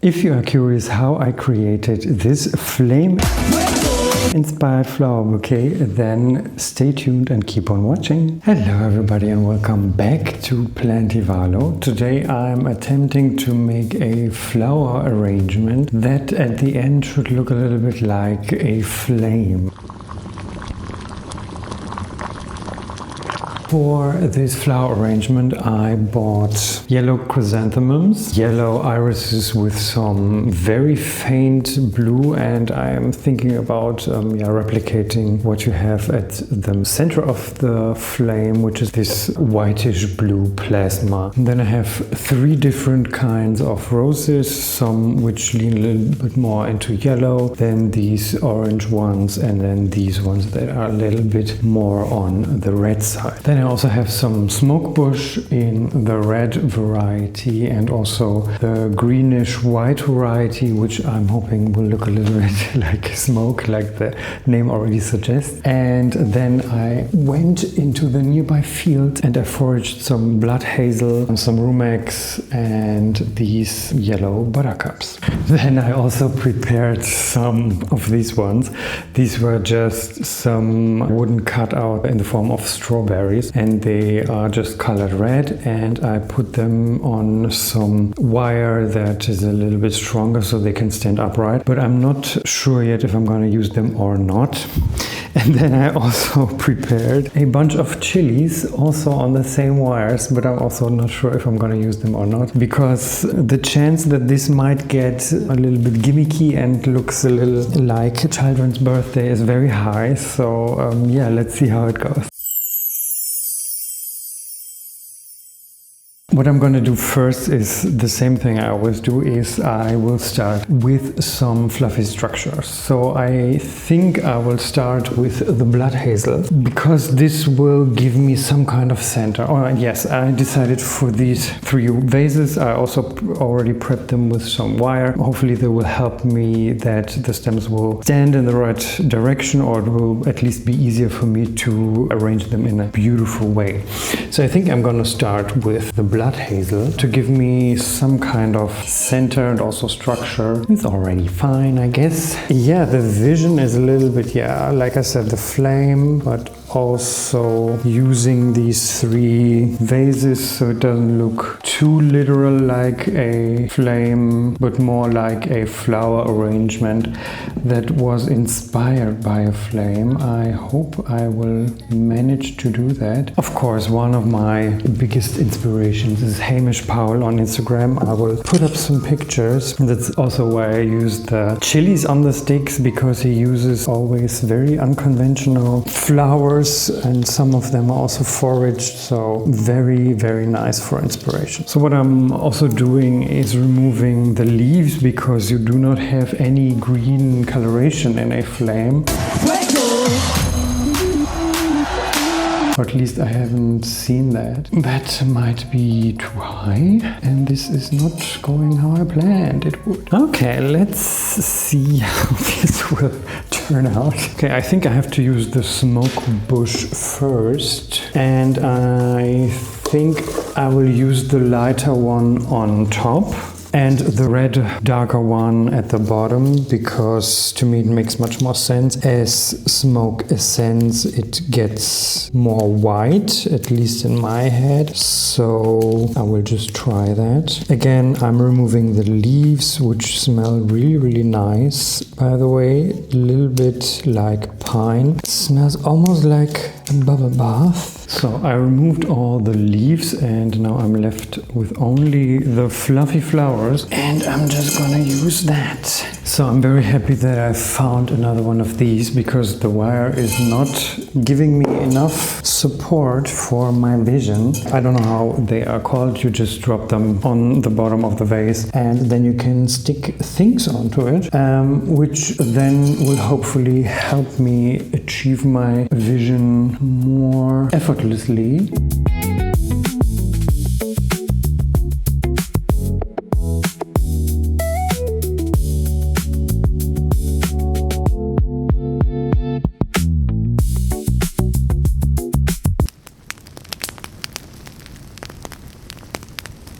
If you are curious how I created this flame-inspired flower bouquet, then stay tuned and keep on watching. Hello everybody and welcome back to Plantivalo. Today I'm attempting to make a flower arrangement that at the end should look a little bit like a flame. For this flower arrangement I bought yellow chrysanthemums, yellow irises with some very faint blue, and I am thinking about replicating what you have at the center of the flame, which is this whitish blue plasma. And then I have three different kinds of roses, some which lean a little bit more into yellow, then these orange ones, and then these ones that are a little bit more on the red side. Then I also have some smoke bush in the red variety and also the greenish white variety, which I'm hoping will look a little bit like smoke, like the name already suggests. And then I went into the nearby field and I foraged some blood hazel, some rumex, and these yellow buttercups. Then I also prepared some of these ones. These were just some wooden cutout in the form of strawberries, and they are just colored red, and I put them on some wire that is a little bit stronger so they can stand upright, but I'm not sure yet if I'm going to use them or not. And then I also prepared a bunch of chillies also on the same wires, but I'm also not sure if I'm going to use them or not, because the chance that this might get a little bit gimmicky and looks a little like a children's birthday is very high. So yeah, let's see how it goes. What I'm going to do first is the same thing I always do, is I will start with some fluffy structures. So I think I will start with the blood hazel, because this will give me some kind of center. Oh yes, I decided for these three vases. I also already prepped them with some wire. Hopefully they will help me that the stems will stand in the right direction, or it will at least be easier for me to arrange them in a beautiful way. So I think I'm going to start with the blood hazel to give me some kind of center and also structure. It's already fine, I guess. Yeah, the vision is a little bit, like I said, the flame, but also using these three vases so it doesn't look too literal like a flame, but more like a flower arrangement that was inspired by a flame. I hope I will manage to do that. Of course, one of my biggest inspirations is Hamish Powell on Instagram. I will put up some pictures. That's also why I use the chilies on the sticks, because he uses always very unconventional flowers, and some of them are also foraged, so very, very nice for inspiration. So what I'm also doing is removing the leaves, because you do not have any green coloration in a flame. Or at least I haven't seen that. That might be too high, and this is not going how I planned it would. Okay, let's see how this will turn out. Okay, I think I have to use the smoke bush first, and I think I will use the lighter one on top and the red darker one at the bottom, because to me it makes much more sense. As smoke ascends, it gets more white, at least in my head. So I will just try that. Again, I'm removing the leaves, which smell really, really nice. By the way, a little bit like pine. It smells almost like a bubble bath. So I removed all the leaves, and now I'm left with only the fluffy flowers, and I'm just gonna use that. So I'm very happy that I found another one of these, because the wire is not giving me enough support for my vision. I don't know how they are called. You just drop them on the bottom of the vase, and then you can stick things onto it, which then will hopefully help me achieve my vision more effortlessly.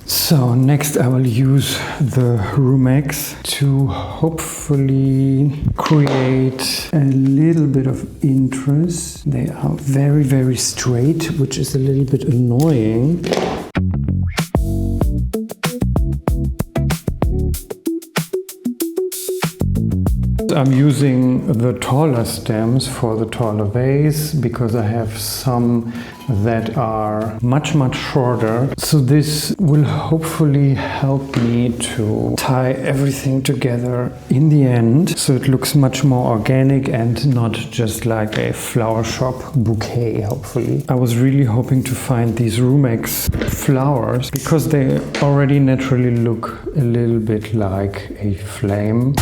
So next I will use the rumex to hopefully create a little bit of interest. They are very, very straight, which is a little bit annoying. I'm using the taller stems for the taller vase because I have some that are much shorter. So this will hopefully help me to tie everything together in the end, so it looks much more organic and not just like a flower shop bouquet, hopefully. I was really hoping to find these rumex flowers because they already naturally look a little bit like a flame.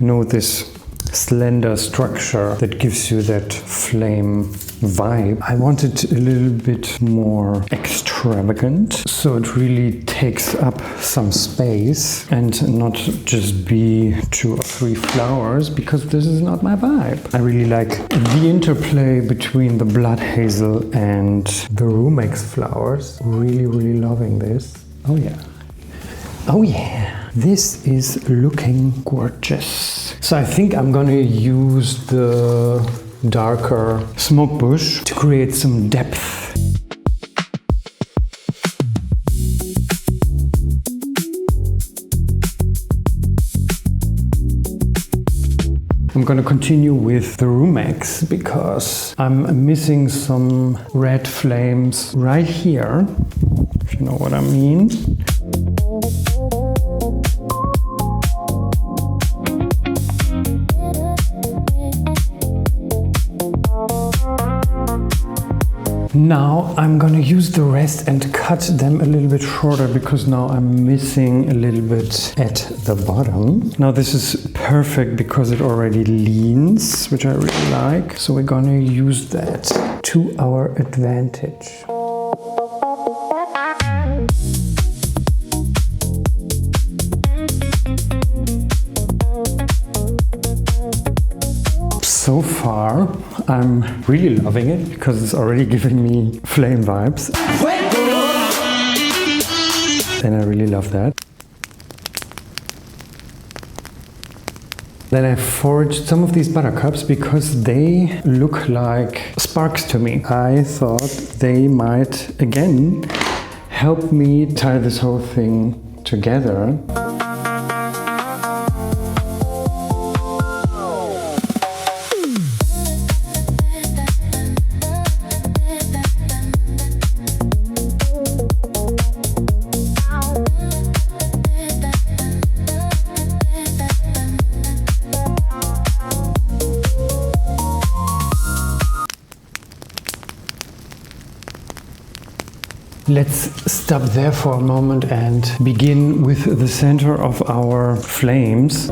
You know, this slender structure that gives you that flame vibe. I want it a little bit more extravagant, so it really takes up some space and not just be 2 or 3 flowers, because this is not my vibe. I really like the interplay between the blood hazel and the rumex flowers. Really loving this. Oh yeah. Oh yeah. This is looking gorgeous. So I think I'm gonna use the darker smoke bush to create some depth. I'm gonna continue with the rumex because I'm missing some red flames right here, if you know what I mean. Now I'm gonna use the rest and cut them a little bit shorter because now I'm missing a little bit at the bottom. Now this is perfect because it already leans, which I really like. So we're gonna use that to our advantage. So far, I'm really loving it because it's already giving me flame vibes. And I really love that. Then I foraged some of these buttercups because they look like sparks to me. I thought they might, again, help me tie this whole thing together. Let's stop there for a moment and begin with the center of our flames.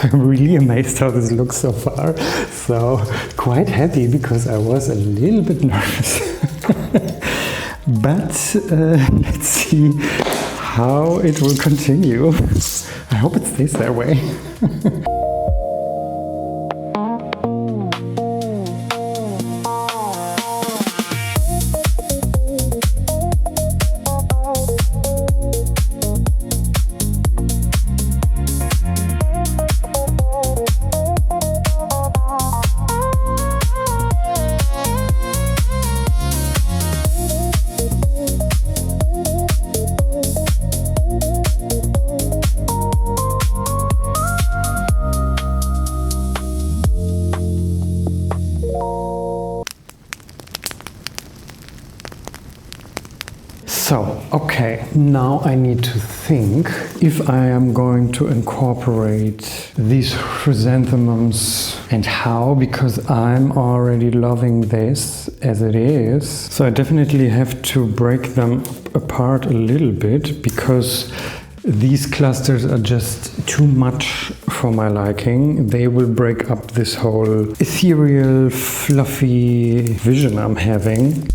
I'm really amazed how this looks so far. So quite happy because I was a little bit nervous. But let's see how it will continue. I hope it stays that way. So, okay, now I need to think if I am going to incorporate these chrysanthemums and how, because I'm already loving this as it is. So I definitely have to break them apart a little bit because these clusters are just too much for my liking. They will break up this whole ethereal, fluffy vision I'm having.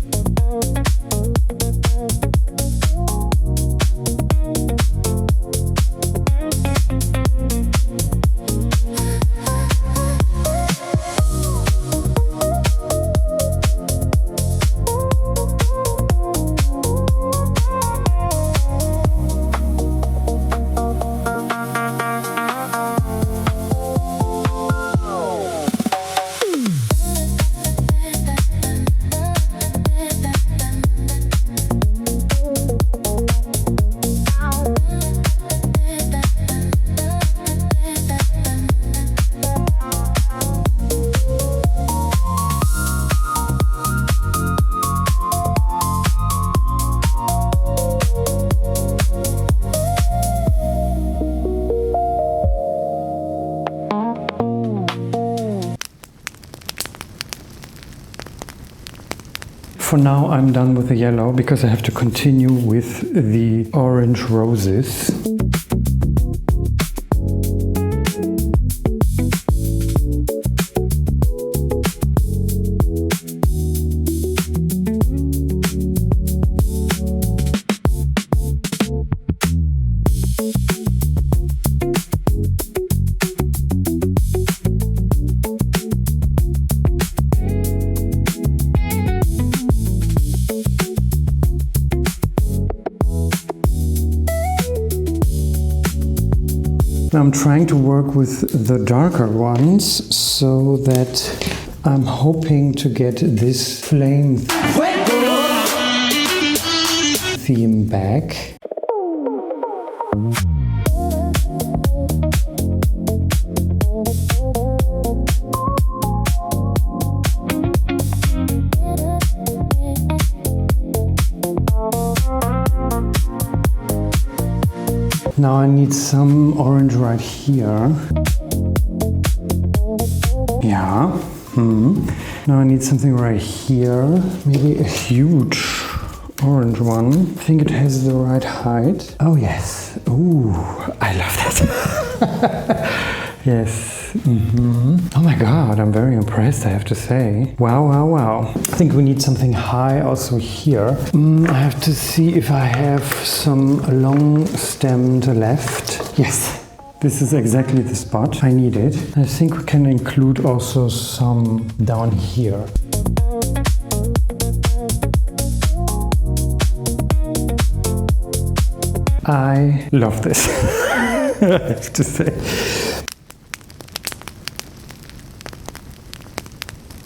For now I'm done with the yellow because I have to continue with the orange roses. I'm trying to work with the darker ones so that I'm hoping to get this flame theme back. Now I need some orange right here. Yeah. Now I need something right here. Maybe a huge orange one. I think it has the right height. Oh yes. Ooh, I love that. Yes. Oh my god, I'm very impressed, I have to say. Wow, wow, wow. I think we need something high also here. I have to see if I have some long stemmed left. Yes, this is exactly the spot I need it. I think we can include also some down here. I love this, I have to say.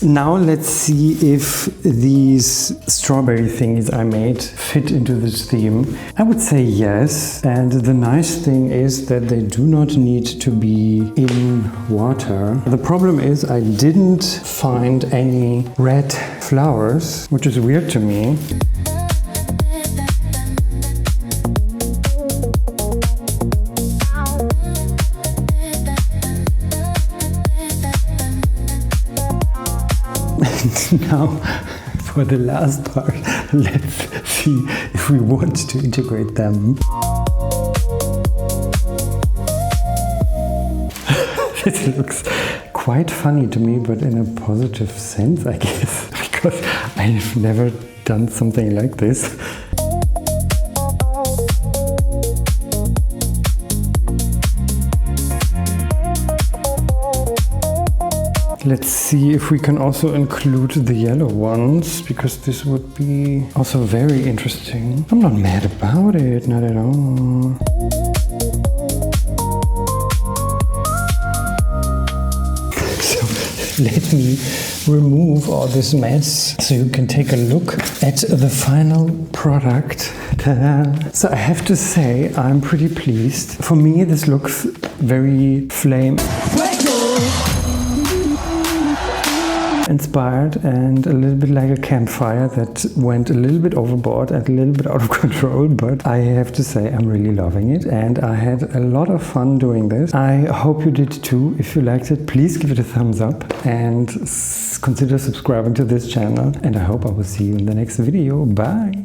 Now let's see if these strawberry thingies I made fit into this theme. I would say yes, and the nice thing is that they do not need to be in water. The problem is I didn't find any red flowers, which is weird to me. Now, for the last part, let's see if we want to integrate them. This looks quite funny to me, but in a positive sense, I guess, because I've never done something like this. Let's see if we can also include the yellow ones, because this would be also very interesting. I'm not mad about it, not at all. So let me remove all this mess so you can take a look at the final product. Ta-da. So I have to say I'm pretty pleased. For me this looks very flame inspired and a little bit like a campfire that went a little bit overboard and a little bit out of control, but I have to say I'm really loving it and I had a lot of fun doing this. I hope you did too. If you liked it, please give it a thumbs up and consider subscribing to this channel, and I hope I will see you in the next video. Bye!